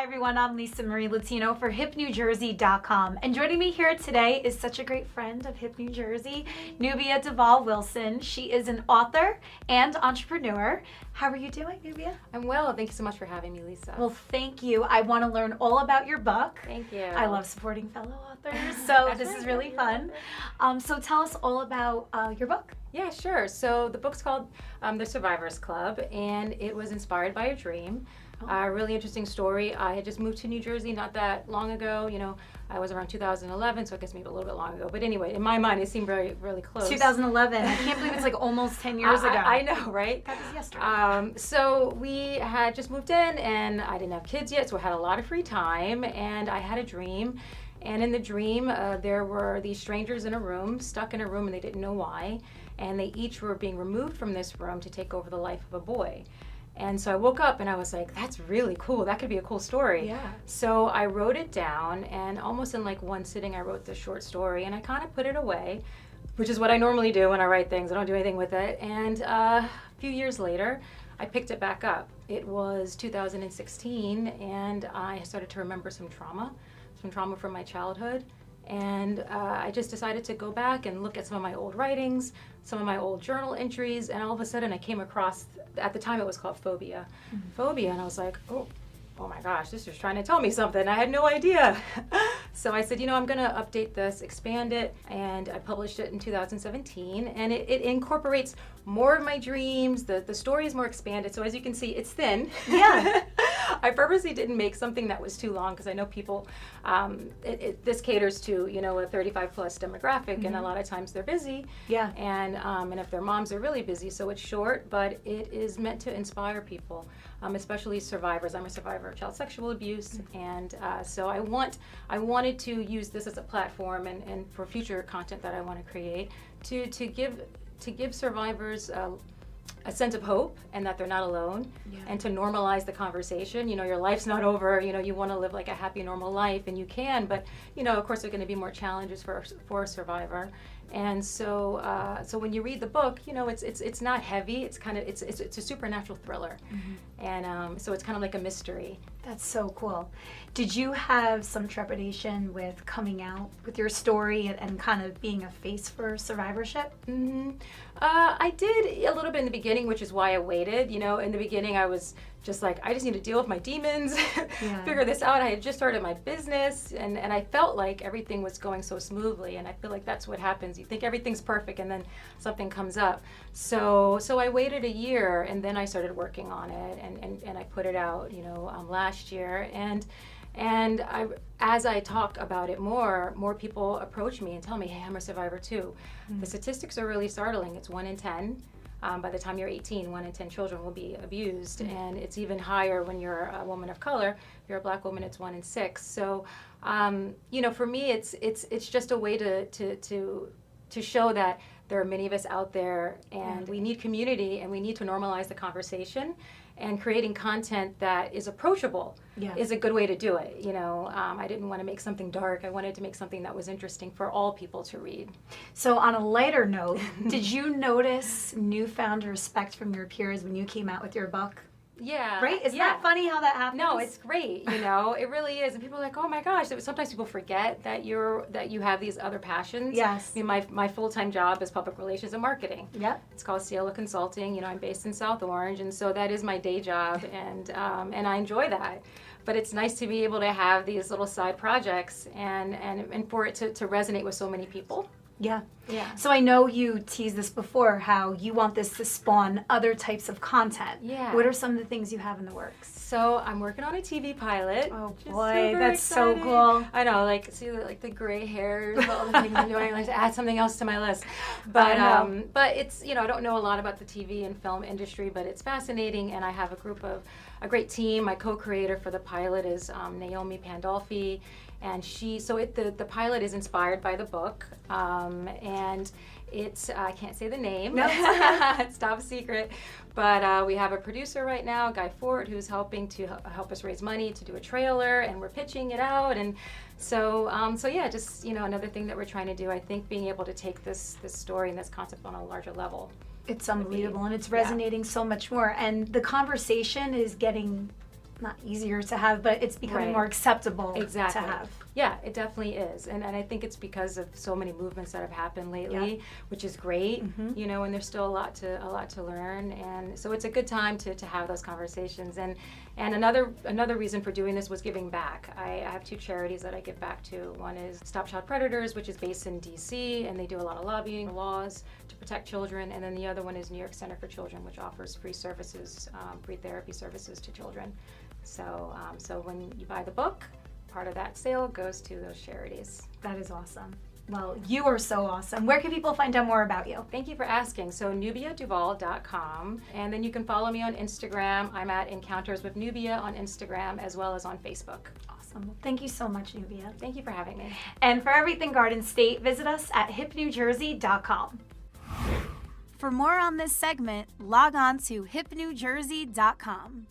Hi everyone, I'm Lisa Marie Latino for hipnewjersey.com, and joining me here today is such a great friend of Hip New Jersey, Nubia DuVall Wilson. She is an author and entrepreneur. How are you doing, Nubia? I'm well. Thank you so much for having me, Lisa. Well, thank you. I want to learn all about your book. Thank you. I love supporting fellow authors, so this is really fun. So tell us all about your book. Yeah, sure. So the book's called The Survivors Club, and it was inspired by a dream. A really interesting story. I had just moved to New Jersey not that long ago. You know, I was around 2011, so I guess maybe a little bit long ago. But anyway, in my mind, it seemed really close. 2011. I can't believe it's like almost 10 years ago. I know, right? That was yesterday. So we had just moved in, and I didn't have kids yet, so I had a lot of free time, and I had a dream. And in the dream, there were these strangers in a room, stuck in a room, and they didn't know why. And they each were being removed from this room to take over the life of a boy. And so I woke up and I was like, that's really cool. That could be a cool story. Yeah. So I wrote it down, and almost in like one sitting, I wrote this short story, and I kind of put it away, which is what I normally do when I write things. I don't do anything with it. And a few years later, I picked it back up. It was 2016, and I started to remember some trauma from my childhood. And I just decided to go back and look at some of my old writings, some of my old journal entries, and all of a sudden I came across, at the time it was called Phobia. Phobia, and I was like, oh my gosh, this is trying to tell me something. I had no idea. So I said, I'm gonna update this, expand it, and I published it in 2017, and it incorporates more of my dreams. The story is more expanded, so as you can see, it's thin. Yeah. I purposely didn't make something that was too long because I know people, this caters to, a 35 plus demographic, and a lot of times they're busy. Yeah. And if their moms are really busy, so it's short, but it is meant to inspire people, especially survivors. I'm a survivor of child sexual abuse, and so I wanted to use this as a platform and for future content that I want to create to give survivors a sense of hope and that they're not alone, and to normalize the conversation. Your life's not over. You want to live like a happy, normal life, and you can, but of course there are going to be more challenges for a survivor. And so when you read the book, it's not heavy. It's a supernatural thriller, and so it's kind of like a mystery. That's so cool. Did you have some trepidation with coming out with your story and kind of being a face for survivorship? I did a little bit in the beginning, which is why I waited. In the beginning I was just like, I just need to deal with my demons, figure this out. I had just started my business, and I felt like everything was going so smoothly, and I feel like that's what happens. You think everything's perfect, and then something comes up. So I waited a year, and then I started working on it, and I put it out, last year. And as I talk about it more people approach me and tell me, hey, I'm a survivor too. The statistics are really startling. It's 1 in 10. By the time you're 18, 1 in 10 children will be abused, and it's even higher when you're a woman of color. If you're a black woman, it's 1 in 6. So, for me, it's just a way to show that there are many of us out there, and we need community, and we need to normalize the conversation. And creating content that is approachable is a good way to do it. I didn't want to make something dark. I wanted to make something that was interesting for all people to read. So on a lighter note, did you notice newfound respect from your peers when you came out with your book? Yeah. Right? Isn't that funny how that happens? No, it's great. It really is. And people are like, oh my gosh. Sometimes people forget that you have these other passions. Yes. My full-time job is public relations and marketing. Yep. It's called Cielo Consulting. I'm based in South Orange, and so that is my day job, and I enjoy that. But it's nice to be able to have these little side projects and for it to resonate with so many people. Yeah. Yeah. So I know you teased this before, how you want this to spawn other types of content. Yeah. What are some of the things you have in the works? So I'm working on a TV pilot. Oh boy, that's so cool. I know, see the gray hairs, all the things I'm doing. I like to add something else to my list. But it's, I don't know a lot about the TV and film industry, but it's fascinating, and I have a great team. My co-creator for the pilot is Naomi Pandolfi, and the pilot is inspired by the book, and it's, I can't say the name. No, it's top secret. But we have a producer right now, Guy Ford, who's helping to help us raise money to do a trailer, and we're pitching it out. And so yeah, just, another thing that we're trying to do, I think, being able to take this story and this concept on a larger level. It's unbelievable, and it's resonating so much more. And the conversation is getting not easier to have, but it's becoming Right. more acceptable Exactly. to have. Yeah, it definitely is. And I think it's because of so many movements that have happened lately, which is great, you know, and there's still a lot to learn. And so it's a good time to have those conversations. And another reason for doing this was giving back. I have two charities that I give back to. One is Stop Child Predators, which is based in DC, and they do a lot of lobbying laws to protect children. And then the other one is New York Center for Children, which offers free services, free therapy services to children. So when you buy the book, part of that sale goes to those charities. That is awesome. Well, you are so awesome. Where can people find out more about you? Thank you for asking. So NubiaDuVall.com, and then you can follow me on Instagram. I'm at Encounters with Nubia on Instagram as well as on Facebook. Awesome. Well, thank you so much, Nubia. Thank you for having me. And for everything Garden State, visit us at hipnewjersey.com. For more on this segment, log on to hipnewjersey.com.